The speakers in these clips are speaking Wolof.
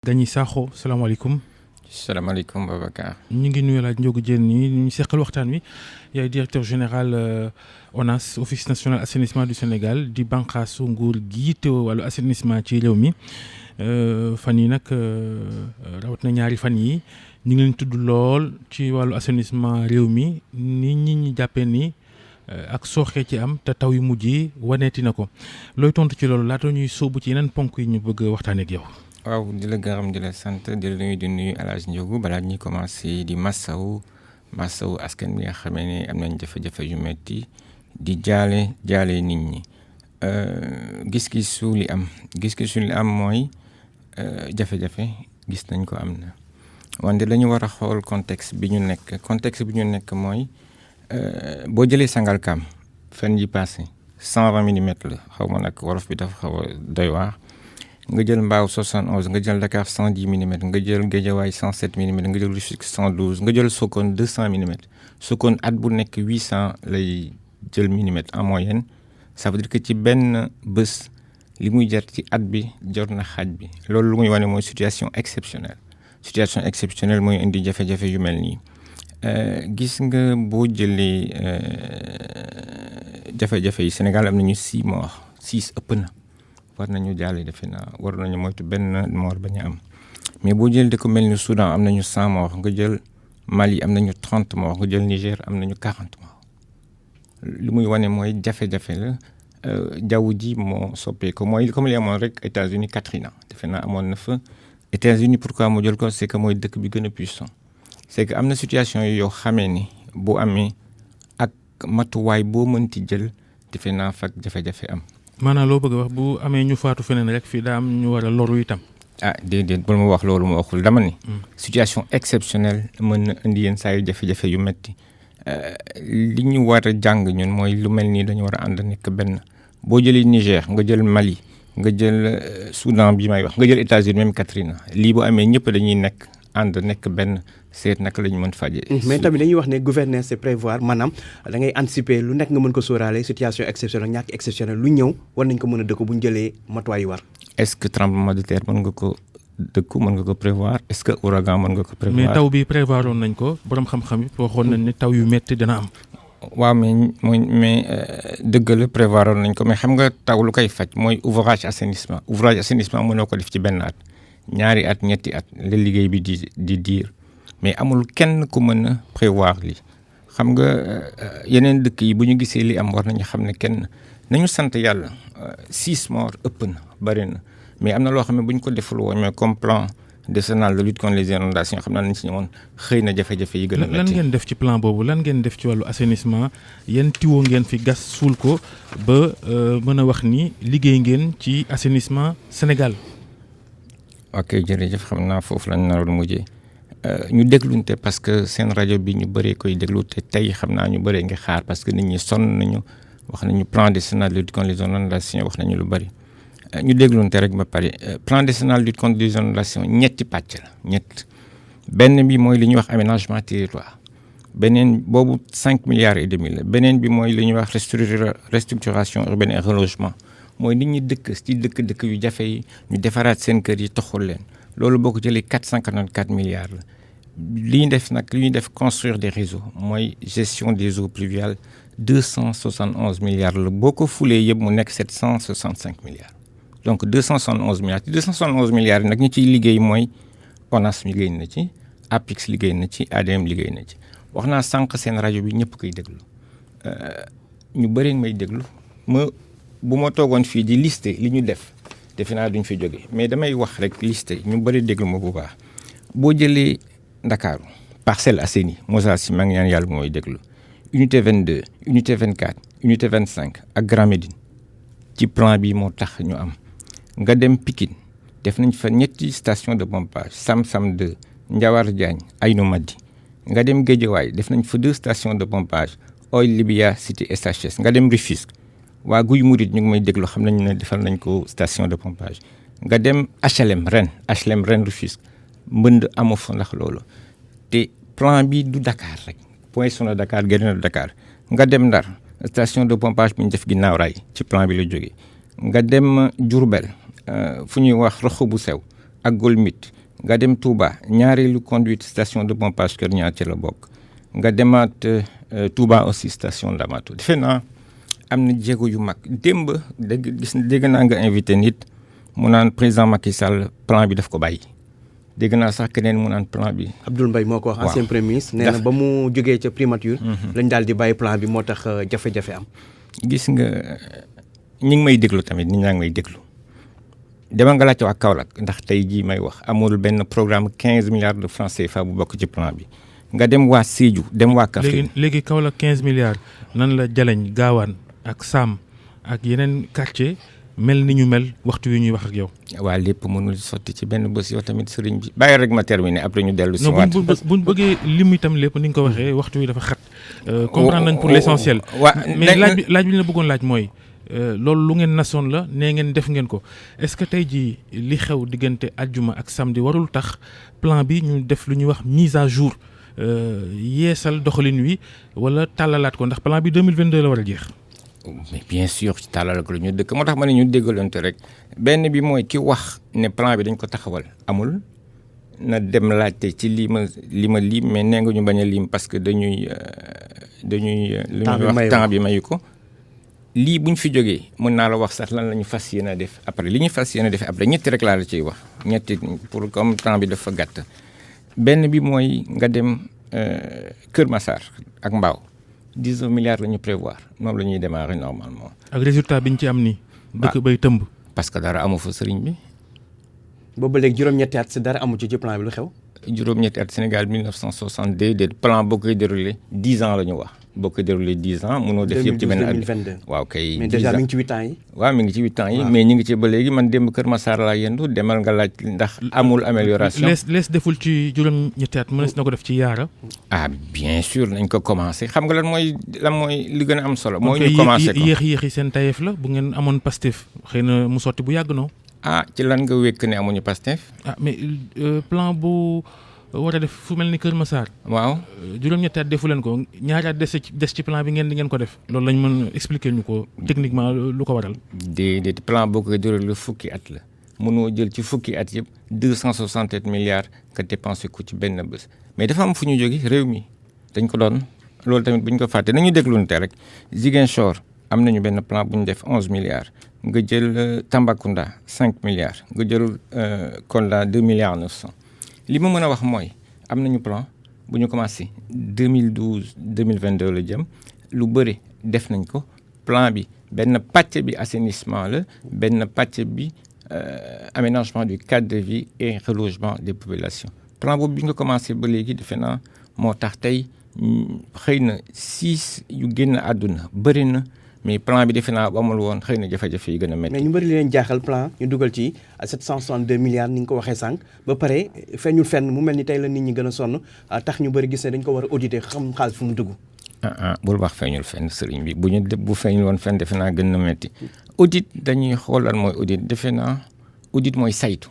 Gagny Sakho salaamaaleykum. salaamaaleykum Babacar. ñu ngi nuyu laaj Ndiogou Diène ñi ñu seqal waxtaan wi yaay directeur général ONAS office national assainissement du Sénégal di bànqaasu nguur gi te wàllu assainissement ci réew mi fan yi nag rawat na ñaari fan yi ñu ngi leen tudd lool ci wàllu assainissement réew mi ni ñi jàppee ni ak sooxee ci am te taw yu mujj yi waneeti na ko looy tontu ci loolu laata ñuy sóobu ci yeneen ponk yi ñu bëgg waxtaanee ak yow. waaw di la gërëm di la sant di la nuyu El Hadj Ndiogou balaa ñuy commencé di massawu askan bi nga xamee ne am nañ jafe-jafe yu metti di jaale nit ñi gis-gisu li am mooy jafe-jafe gis nañ ko am na wante dañu war a xool contexte bi ñu nekk mooy boo jëlee Sangalkam fan yi passé 120 millimètres la xaw ma nag wolof bi dafa xaw a doy waar nga jël Mbao 71 nga jël Dakar 110 millimètres nga jël Guédiawaye 107 millimètres nga jël Rufisque 112 nga jël Sokone 200 millimètres Sokone at bu nekk 800 lay jël millimètres en moyenne ça veut dire que ci benn bés li muy jar ci at bi jot na xaaj bi loolu lu muy wane mooy situation exceptionnelle mooy indi jafe-jafe yu mel nii gis nga boo jëlee jafe-jafe yi Sénégal am nañu 6 morts 6 ëpp na. war nañu jàll defe naa war nañu moytu benn mort bañ a am mais boo jël dëkk mel ni Soudan am nañu 100 morts nga jël Mali am nañu 30 morts nga jël Niger am nañu 40 morts li muy wane mooy jafe-jafe la jaww ji moo soppeeku mooy comme li amoon rek États-Unis Katrina defe naa amoon na fa États-Unis pourquoi mu jël ko c'est que mooy dëkk bi gën a puissant c'est que am na situation yi yow xamee ni bu amee ak matuwaay boo mënti jël defe naa fak jafe-jafe am. maanaam loo bëgg a wax bu amee ñu faatu feneen rek fii daa am ñu war a loru itam. déedéet bul ma wax loolu ma waxul dama ni. situation exceptionnelle mën na indi yenn saa yu jafe-jafe yu metti li ñu war a jàng ñun mooy lu mel nii dañu war a ànd nekk benn boo jëlee Niger nga jël Mali nga jël Soudan bi may wax nga jël États-Unis même Katrina lii bu amee ñëpp dañuy nekk ànd nekk benn seet naka la ñu mën fajee. mais tamit dañuy wax ne gouverner c'est prévoir maanaam da ngay anticiper lu nekk nga mën ko sóoraale situation exceptionnelle ñàkk exceptionnelle lu ñëw war nañ ko mën a dëkku bu ñu jëlee matuwaay yu war. est-ce que tremblement de terre mën nga ko dëkku mën nga ko prévoir est-ce que ouragan mën nga ko prévoir. mais taw bi prévoir woon nañ ko borom xam-xam yi waxoon nañ ne taw yu métti dana am. waaw mais dëgg la prévoir woon nañ ko mais xam nga taw lu koy faj mooy ouvrage assainissement mënoo ko def ci benn at ñaari at ñetti at la liggéey bi di diir. mais amul kenn ku mën a prévoir lii xam nga yeneen dëkk yi bu ñu gisee li am war nañu xam ne kenn nañu sant yàlla 6 morts ëpp na bëri na mais am na loo xam ne bu ñu ko deful woon mais comme plan décennal de lutte contre les inondations xam naa nañ si ñëwoon xëy na jafe-jafe yi gën a métti. lan ngeen def ci plan boobu lan ngeen def ci wàllu assainissement yan tiwo ngeen fi gas suul ko ba mën a wax ni liggéey ngeen ci assainissement Sénégal. ok jërëjëf xam naa foofu lañ naroon mujjee. ñu déglunte parce que seen rajo bi ñu bëree koy déglu te tey xam naa ñu bëree nga xaar parce que nit ñi sonn nañu wax nañu plan décennal de lutte contre les inondations wax nañu lu bëri ñu déglunte rek ba pare plan décennal de lutte contre les inondations ñetti pàcc la benn bi mooy li ñuy wax aménagement territoire beneen boobu 5 milliards et demi la beneen bi mooy li ñuy wax restructuration urbaine et relogement mooy nit ñi dëkk ci dëkk yu jafe yi ñu defaraat seen kër yi toxul leen loolu boo ko jëlee 444 milliards la li ñuy def construire des réseaux mooy gestion des eaux pluviales 271 milliards la boo ko fulee yëpp mu nekk 765 milliards donc 271 milliards ci 271 milliards yi nag ñu ciy liggéey mooy ONAS liggéey na ci APIX liggéey na ci ADM liggéey na ci wax naa sànq seen rajo bi ñëpp koy déglu ñu bëri may déglu bu ma toogoon fii di lister li ñu def defe naa duñ fi jóge mais damay wax rek liste ñu bëri déglu ma bu baax boo jëlee Ndakaaru Parcelles Assainies Moussa Sy maa ngi ñaan yàlla mooy déglu unité 22 unité 24 unité 25 ak Grand Médine ci plan bi moo tax ñu am nga dem Pikine def nañ fa ñetti station de pompage Sam 2 Ndiawar Diagne Aynou Madi nga dem Guédiawaye def nañ fa 2 stations de pompage Oil Libya Cité SHS nga dem Rufisque waa Guy Mouride ñu ngi may déglu xam nañu ne defal nañ ko station de pompage nga dem HLM ren Rufisque mbënd amu fa ndax loolu te plan bi du Dakar rek Poinçon na Dakar génn na Dakar nga dem Ndar station de pompage bi ñu def ginnaaw raay ci plan bi la jógee nga dem Diourbel fu ñuy wax roxo bu sew ak Golmit nga dem Touba ñaareelu conduite station de pompage Kër Niang ci la bokk nga demaat Touba aussi station Ndamatou defe naa am na jéego yu mag démb dégg naa nga invité nit mu naan président Macky Sall plan bi daf ko bàyyi dégg naa sax keneen mu naan plan bi. Abdoul Mbaye moo ko wax ancien premier ministre nee na ba mu jógee ca primature. lañ daal di bàyyi plan bi moo tax jafe-jafe am. gis nga ñi ngi may déglu tamit nit ñaa ngi may déglu demal nga laajte waa Kaolack ndax tey jii may wax amul benn programme 15 milliards de francs CFA bu bokk ci plan bi nga dem waa Sédhiou dem waa Kaffrine. léegi Kaolack 15 milliards nan la Jaleñ Gaawaan ak Sam ak yeneen quartier mel ni ñu mel waxtu wi ñuy wax ak yow. waa lépp mënul sotti ci benn bés yow tamit sëriñ bi bàyyi rek ma terminer après ñu dellu si waat. non buñ bëggee lim itam lépp ni nga ko waxee waxtu wi dafa xat. comprendre nañ pour l'essentiel. mais laaj bi ñu la bëggoon laaj mooy loolu lu ngeen nasoon la nee ngeen def ngeen ko est-ce que tey jii li xew diggante àjjuma ak samedi warul tax plan bi ñu def lu ñuy wax mise à jour yeesal doxalin wi wala tàllalaat ko ndax plan bi 2022 la war a jeex. mais bien sûr ci tàllal ko la ñu dëkk moo tax ma ne ñu déggalante rek benn bi mooy ki wax ne plan bi dañ ko taxawal amul na dem laajte ci li ma lim mais nee nga ñu bañ a lim parce que dañuy lu ñuy wax temps bi mayu ko lii buñ fi jógee mën naa la wax sax lan la ñu fas yéene def après li ñu fas yéene def après ñetti rek laa la ciy wax ñetti pour comme temps bi dafa gàtt benn bi mooy nga dem Kër Massar ak Mbao 19 milliards la ñu prévoir moom la ñuy démarrer normalement. ak résultat bi ñu ci am nii. dëkk bay tëmb. parce que dara amu fa sëriñ bi. boobu ba léegi juróom-ñetti at si dara amu ci plan bi lu xew. juróom-ñetti at Sénégal 1962 de plan boo koy déroulé 10 ans la ñu wax boo koy déroulé 10 ans mënoo def yëpp ci benn at. 2022 waaw kay. mais déjà mi ngi ci 8 ans yi. waaw mi ngi ci 8 ans yi. mais ñu ngi ci ba léegi man démb Kër Massar laa yendu demal nga laaj ndax amul amélioration. lees deful ci juróom-ñetti at mënees na ko def ci yaara. ah bien sûr nañ ko commencé xam nga lan mooy li gën a am solo. mooy ñu commencé ko yéex yi seen tayeef la bu ngeen amoon Pastef xëy na mu sotti bu yàgg noo. ah ci lan nga wékk ne amuñu Pastef. ah mais plan bu war a def fu mel ni Kër Massar. waaw juróom-ñetti at defu leen ko ñaari at des ci plan bi ngeen ko def. loolu lañ mën expliquer ñu ko techniquement lu ko waral. déedéet plan boo koy déroulé fukki at la mënoo jël ci fukki at yëpp 267 milliards nga dépensé ko ci benn bés mais dafa am fu ñu jóge réew mi dañ ko doon loolu tamit bu ñu ko fàtte nañu déglunte rek Ziguinchor am nañu benn plan bu ñu def 11 milliards nga jël Tambacounda 5 milliards nga jël Kolda 2 milliards 900 li ma mën a wax mooy am nañu plan bu ñu commencé 2012 2022 la jëm lu bëri def nañ ko plan bi benn pàcc bi assainissement la benn pàcc bi aménagement du cadre de vie et relogement des populations plan boobu bi nga commencé ba léegi defe naa moo tax tey xëy na 6 yu génn àdduna bëri na mais plan bi defe naa amul woon xëy na jafe-jafe yi gën a métti. mais ñu bëri li leen jaaxal plan ñu dugal ci 762 milliards ni nga ko waxee sànq ba pare feeñul fenn mu mel ni tey la nit ñi gën a sonn tax ñu bëri gis ne dañ ko war a auditer xam xaalis fu mu dugg. bul wax feeñul fenn sëriñ bi bu feeñul woon fenn defe naa gën na métti audit dañuy xool lan mooy audit defe naa audit mooy saytu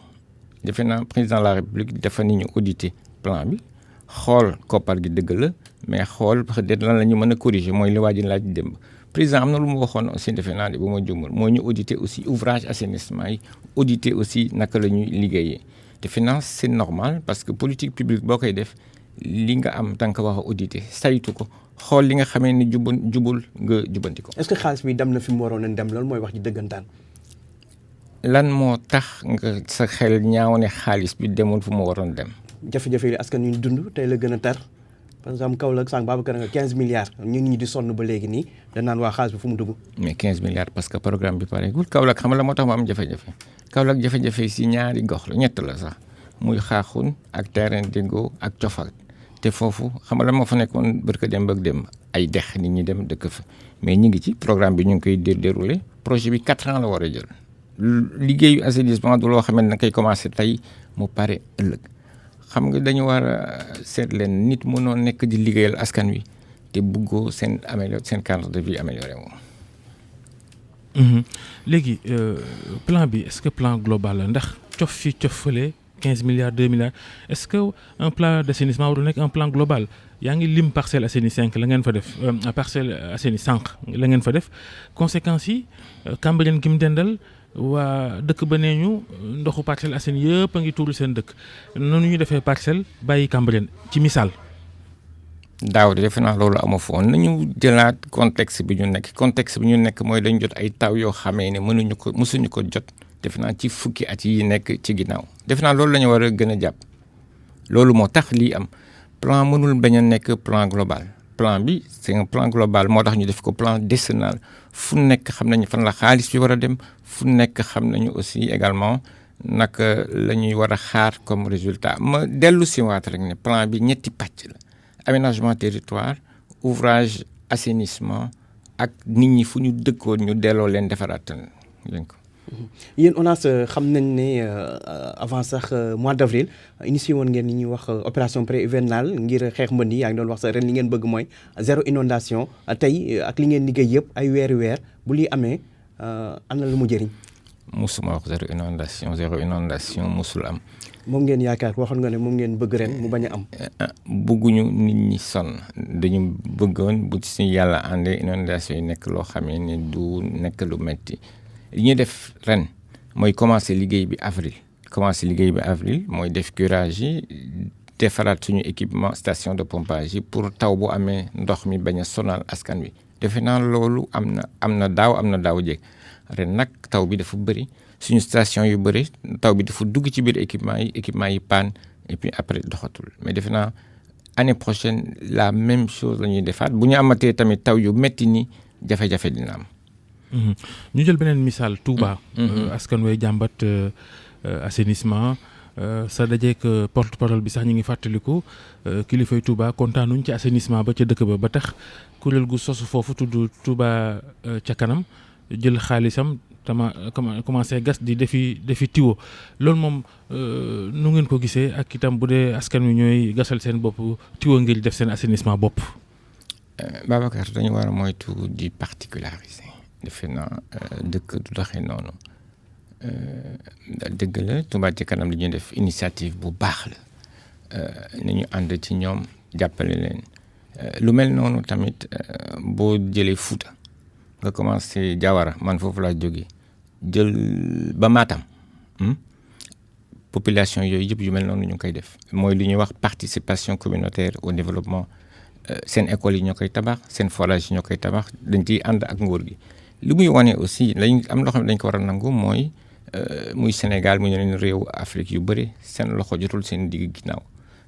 defe naa président de la république dafa ni ñu auditer plan bi xool koppar gi dëgg la mais xool peut-être lan la ñu mën a corriger mooy li waa ji laaj démb. président am na lu mu waxoon aussi defe naa ne bu ma juumul moo ñu auditer aussi ouvrage assainissement yi auditer aussi naka la ñuy liggéeyee defe naa c'est normal parce que politique publique boo koy def li nga am da nga ko wax a auditer saytu ko xool li nga xamee ni jubul nga jubanti ko. est-ce que xaalis bi dem na fi mu waroon a dem loolu mooy wax ji dëggantaan. lan moo tax nga sa xel ñaaw ne xaalis bi demul fu mu waroon dem. jafe-jafe yi askan wi ñu dund tey la gën a tar. par exemple Kaolack sànq Babacar nga 15 milliards ñun ñi di sonn ba léegi nii dañ naan waa xaalis bi fu mu dugg. mais 15 milliards parce que programme bi pareegul Kaolack xam nga la moo tax mu am jafe-jafe Kaolack jafe-jafe si ñaari gox la ñett la sax muy Xaaxun ak terrain Déggo ak Cofak te foofu xam nga la moo fa nekkoon barka dem ak dem ay dex nit ñi dem dëkk fa mais ñu ngi ci programme bi ñu ngi koy déroulé projet bi 4 ans la war a jël liggéeyu assainissement du loo xam ne na koy commencé tey mu pare ëllëg. xam nga dañu war a seet leen nit mënoo nekk di liggéeyal askan wi te bëggoo seen cadre de vie amélioré moom. léegi plan bi est-ce que plan global la ndax cof fi cof fële 15 milliards 2 milliards est-ce que un plan d'assainissement waru nekk un plan global yaa ngi lim Parcelles Assainies 5 la ngeen fa def Parcelles Assainies 5 la ngeen fa def conséquences yi Cambérène gi mu dendal waa dëkk ba nee ñu ndoxu Parcelles Assainies yëpp a ngi tuuru seen dëkk noonu ñu defee Parcelles bàyyi Cambérène ci misaal. daaw de defe naa loolu amu fa woon nañu jëlaat contexte bi ñu nekk mooy dañu jot ay taw yoo xamee ne mësuñu ko jot defe naa ci fukki at yi nekk ci ginnaaw defe naa loolu la ñu war a gën a jàpp loolu moo tax lii am plan mënul bañ a nekk plan global plan bi c'est un plan global moo tax ñu def ko plan décennal fu nekk xam nañu fan la xaalis bi war a dem fu nekk xam nañu aussi également naka la ñuy war a xaar comme résultat ma dellu si waat rek ne plan bi ñetti pàcc la. aménagement territoire ouvrage assainissement ak nit ñi fu ñu dëkkoon ñu delloo leen defaraatal leen ko. yéen ONAS xam nañ ne avant sax mois d'avril initié woon ngeen ni ñuy wax opération pré-hivernale ngir xeex mbënd yi yaa ngi doon wax sax ren li ngeen bëgg mooy 0 inondation tey ak li ngeen liggéey yëpp ay weer bu li amee ana lu mu jëriñ. musuma wax 0 inondation musul am. moom ngeen yaakaar waxoon nga ne moom ngeen bëgg ren mu bañ a am. bëgguñu nit ñi sonn dañu bëggoon bu ci yàlla àndee inondation yi nekk loo xamee ne du nekk lu metti li ñuy def ren mooy commencer liggéey bi avril mooy def curage yi defaraat suñu équipement station de pompage yi pour taw bu amee ndox mi bañ a sonal askan wi defe naa loolu am na daaw jéeg ren nag taw bi dafa bëri. suñu station yu bëri taw bi dafa dugg ci biir équipement yi panne et puis après doxatul mais defe naa année prochaine la même chose la ñuy defaat bu ñu amatee tamit taw yu métti ni jafe-jafe dina am. ñu jël beneen misaal Touba. askan way jàmbat assainissement sa dajeek porte-parole bi sax ñu ngi fàttaliku kilifay Touba kontaanuñ ci assainissement ba ca dëkk ba tax kuréel gu sosu foofu tudd Touba ca kanam jël xaalisam. commencé gas di defi tiwo loolu moom nu ngeen ko gisee ak itam bu dee askan wi ñooy gasal seen bopp tiwo ngir def seen assainissement bopp. Babacar dañu war a moytu di particulariser defe naa dëkk du doxee noonu dëgg la Touba ci kanam li ñuy def initiative bu baax la nañu ànd ci ñoom jàppale leen lu mel noonu tamit boo jëlee Fuuta nga commencé Jawara man foofu laa jógee jël ba Matam population yooyu yëpp yu mel noonu ñu ngi koy def mooy li ñuy wax participation communautaire au développement seen école yi ñoo koy tabax seen forage yi ñoo koy tabax dañ ciy ànd ak nguur gi li muy wane aussi lañ am loo xam ne dañ ko war a nangu mooy muy Sénégal muy yeneen réewu Afrique yu bëri seen loxo jotul seen digg ginnaaw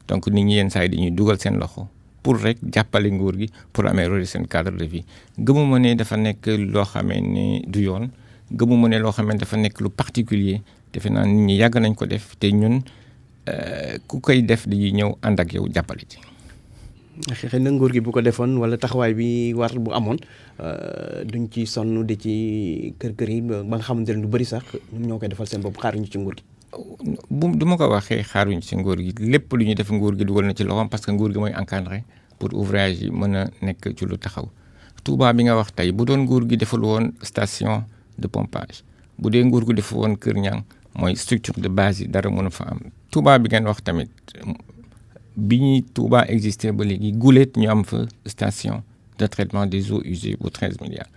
donc nit ñi yenn saa yi dañuy dugal seen loxo pour rek jàppale nguur gi pour améliorer seen cadre de vie gëmuma ne dafa nekk loo xamee ne du yoon gëmuma ne loo xamee ne dafa nekk lu particulier defe naa nit ñi yàgg nañ ko def te ñun ku koy def dañuy ñëw ànd ak yow jàppale ci. xëy na nguur gi bu ko defoon wala taxawaay bi war bu amoon duñ ci sonn di ci kër yi ba nga xamante ne lu bëri sax ñoom ñoo koy defal seen bopp xaaruñu ci nguur gi. du ma ko waxee xaaruñu ci nguur gi lépp lu ñu def nguur gi dugal na ci loxoom parce que nguur gi mooy encadré pour ouvrage yi mën a nekk ci lu taxaw Touba bi nga wax tey bu doon nguur gi deful woon station de pompage bu dee nguur gi deful woon Kër Ñang mooy structure de base yi dara mën a fa am Touba bi ngeen wax tamit bi ñuy Touba existé ba léegi guléet ñu am fa station de traitement des eaux usées pour 13 milliards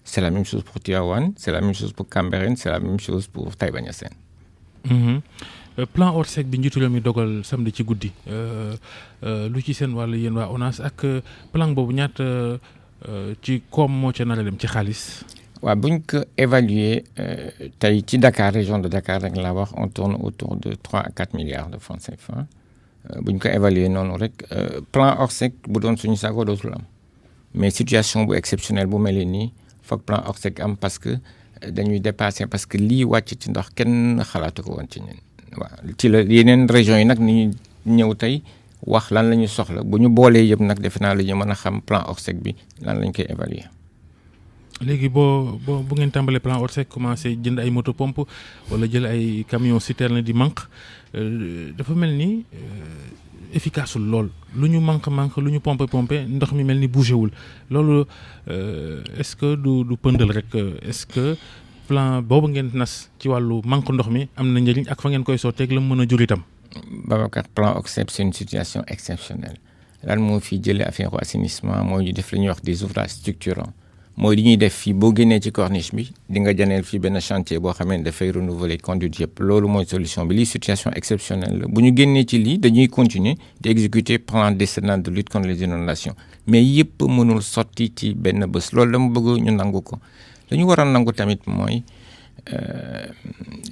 c'est la même chose pour Tivaouane c'est la même chose pour Cambérène c'est la même chose pour Taïba Niassène. plan Orsec bi njiitu réew mi dogal samedi ci guddi lu ci seen wàllu yéen waa ONAS ak plan boobu ñaata ci koom moo ca nar a dem ci xaalis. waaw buñ ko évaluer tey ci Dakar région de Dakar rek laa wax on tourne autour de 3 à 4 milliards de francs CFA buñ ko évaluer noonu rek plan Orsec bu doon suñu sago dootul am mais situation bu exceptionnelle bu mel nii foog plan Orsec am parce que dañuy dépasser parce que lii wàcc ci ndox kenn xalaatu ko woon ci ñun. waaw ci la yeneen régions yi nag ni ñu ñëw tey wax lan la ñu soxla bu ñu boolee yëpp nag defe naa la ñu mën a xam plan Orsec bi lan lañ koy évaluer. léegi bu ngeen tàmbalee plan Orsec commencé jënd ay moto pompe wala jël ay camion citerne di manque dafa mel ni efficace lool lu ñu manque lu ñu pompe ndox mi mel ni bougé wul loolu est-ce que du pëndal rek est-ce que plan boobu ngeen nas ci wàllu manque ndox mi am na njëriñ ak fa ngeen koy sotteeg la mën a jur itam. Babacar plan Orsec c'est une situation exceptionnelle lan moo fi jëlee affaire assainissement mooy ñu def la ñuy wax des ouvrages structurants mooy li ñuy def fii boo génnee ci corniche bi di nga janeel fii benn chantier boo xamee ne dafay renouveler conduite yëpp loolu mooy solution bi lii situation exceptionnelle la bu ñu génnee ci lii dañuy continuer di exécuter plan décennal de lutte contre les inondations mais yëpp mënul sotti ci benn bés loolu dama bëgg ñu nangu ko dañu war a nangu tamit mooy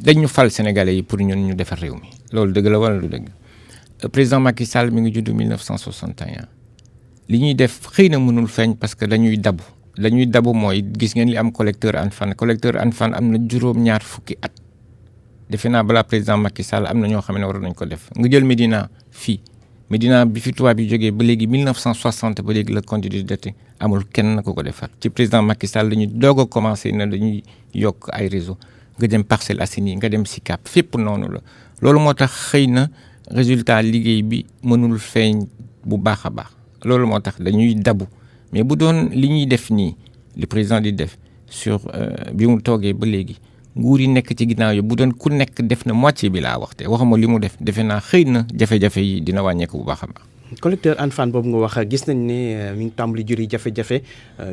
dañu fal Sénégalais yi pour ñun ñu defar réew mi loolu dëgg la wala du dëgg président Macky Sall mi ngi judd 1961 li ñuy def xëy na mënul feeñ parce que dañuy dabu mooy gis ngeen li am collecteur Hann Fann am na juróom-ñaar fukki at defe naa balaa président Macky Sall am na ñoo xam ne war nañ ko def nga jël Médina bi fi tubaab yi jógee ba léegi 1960 ba léegi la continué date amul kenn ku ko defar ci président Macky Sall dañuy doog a commencé na dañuy yokk ay réseau nga dem Parcelles Assainies nga dem Sicap fépp noonu la loolu moo tax xëy na résultat liggéey bi mënul feeñ bu baax a baax loolu moo tax dañuy dabu mais bu doon li ñuy def nii le président di def sur bi mu toogee ba léegi nguur yi nekk ci ginnaaw yi bu doon ku nekk def na moitié bi laa waxte waxuma li mu def defe naa xëy na jafe-jafe yi dina wàññeeku bu baax a baax. collecteur Hann Fann boobu nga wax gis nañ ne mi ngi tàmbali juri jafe-jafe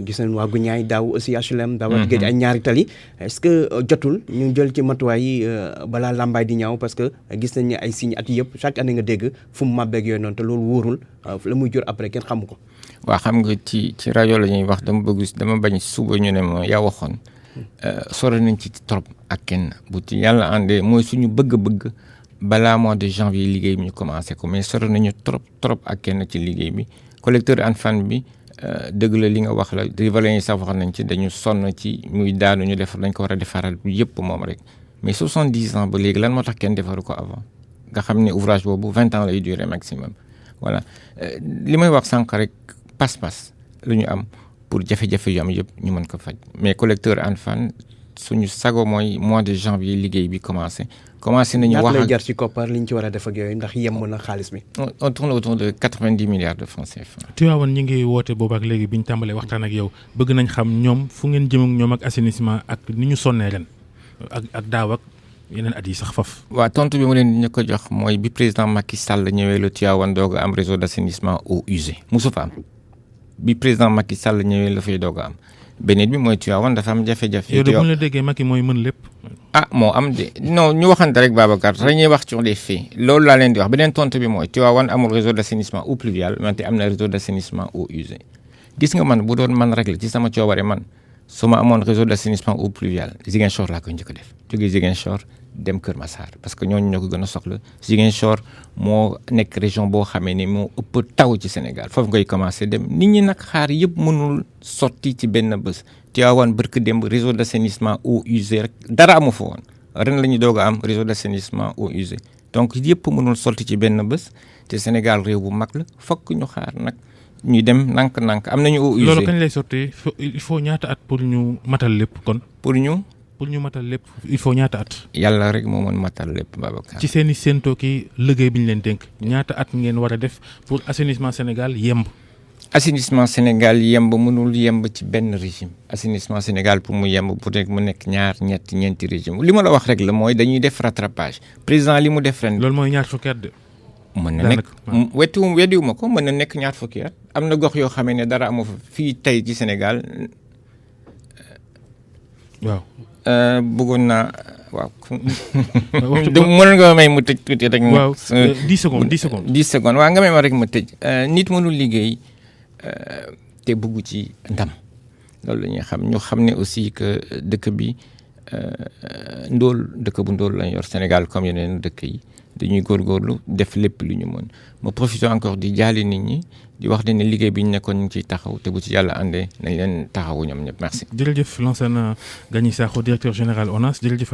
gis nañ waa Guñaay daaw aussi HLM. daawat géej ay ñaari tali est-ce que jotul ñu jël ci matuwaay yi balaa làmbaay di ñaaw parce que gis nañ ne ay signes at yëpp chaque année nga dégg fu mu màbbeeg yooyu noonu te loolu wóorul la muy jur après kenn xamu ko. waaw xam nga ci rajo la ñuy wax dama bañ suba ñu ne ma yaa waxoon sore nañ ci trop ak kenn bu ci yàlla àndee mooy suñu bëgg-bëgg balaa mois de janvier liggéey bi ñu commencé ko mais sore nañu trop ak kenn ci liggéey bi collecteur Hann Fann bi dëgg la li nga wax la riverains yi sax wax nañ ci dañu sonn ci muy daanu ñu defar dañ ko war a defaral yëpp moom rek mais 70 ans ba léegi lan moo tax kenn defaru ko avant nga xam ne ouvrage boobu 20 ans lay durer maximum voilà li may wax sànq rek pas-pas lu ñu am pour jafe-jafe yu am yëpp ñu mën ko faj mais collecteur Hann Fann suñu sago mooy mois de janvier liggéey bi commencé nañu wax lay jar ci koppar li ñu ci war a def ak yooyu ndax yemb na xaalis bi. on tourne autour de 90 milliards de francs CFA. Tivaouane ñi ngi woote boobu ak léegi bi ñu tàmbalee waxtaan ak yow bëgg nañ xam ñoom fu ngeen jëm ak ñoom ak assainissement ak ni ñu sonnee ren ak daaw ak yeneen at yi sax faf. waaw tontu bi mu leen ñu ko jox mooy bi président Macky Sall ñëwee la Tivaouane doog a am réseau d'assainissement eaux usées musu fa am bi président Macky Sall ñëwee la fay doog a am beneen bi mooy Tivaouane dafa am jafe-jafe. yow de bu ñu la déggee Macky mooy mën lépp. moo am de non ñu waxante rek Babacar dañuy wax sur les faits loolu laa leen di wax beneen tontu bi mooy Tivaouane amul réseau d'assainissement eau pluviale wante am na réseau d'assainissement eaux usées gis nga man bu doon man rek la ci sama coobare man su ma amoon réseau d'assainissement eau pluviale Ziguinchor laa koy njëkk a def jógee Ziguinchor dem Kër Massar parce que ñooñu ñoo ko gën a soxla Ziguinchor moo nekk région boo xamee ni moo ëpp taw ci Sénégal foofu ngay commencé dem nit ñi nag xaar yëpp mënul sotti ci benn bés Tivaouane barke démb réseau d'assainissement eaux usées rek dara amu fa woon ren la ñu doog a am réseau d'assainissement eaux usées donc yëpp mënul sotti ci benn bés te Sénégal réew bu mag la fokk ñu xaar nag ñu dem nank-nank am nañu eaux usées. loolu kañ lay sotti il faut ñaata at pour ñu matal lépp kon. pour ñu matal lépp il faut ñaata at. yàlla rek moo mën matal lépp Babacar. ci seen i séentoo ki liggéey bi ñu leen dénk ñaata at ngeen war a def pour assainissement Sénégal yemb. assainissement Sénégal yemb mënul yemb ci benn régime assainissement Sénégal pour mu yemb pour rek mu nekk ñaar ñeenti régime li ma la wax rek la mooy dañuy def rattrapage président li mu def ren. loolu mooy ñaar fukki at de. mën na nekk weddiwuma ko mën na nekk ñaar fukki at am na gox yoo xamee ne dara amu fa fii tey ci Sénégal. waaw. bëggoon naa waaw. mënoon nga may mu tëj tuuti rek. waaw 10 secondes 10 secondes waaw nga may ma rek ma tëj nit mënul liggéey te bëggu ci ndam loolu la ñuy xam ñu xam ne aussi que dëkk bi dëkk bu ndóol lañ yor Sénégal comme yeneen dëkk yi dañuy góorgóorlu def lépp lu ñu mën ma profité encore di jaale nit ñi di wax ne liggéey bi ñu nekkoon ñu ngi ciy taxaw te bu ci yàlla àndee nañ leen taxawu ñoom ñëpp merci. jërëjëf Lansana Gagny Sakho directeur général ONAS jërëjëf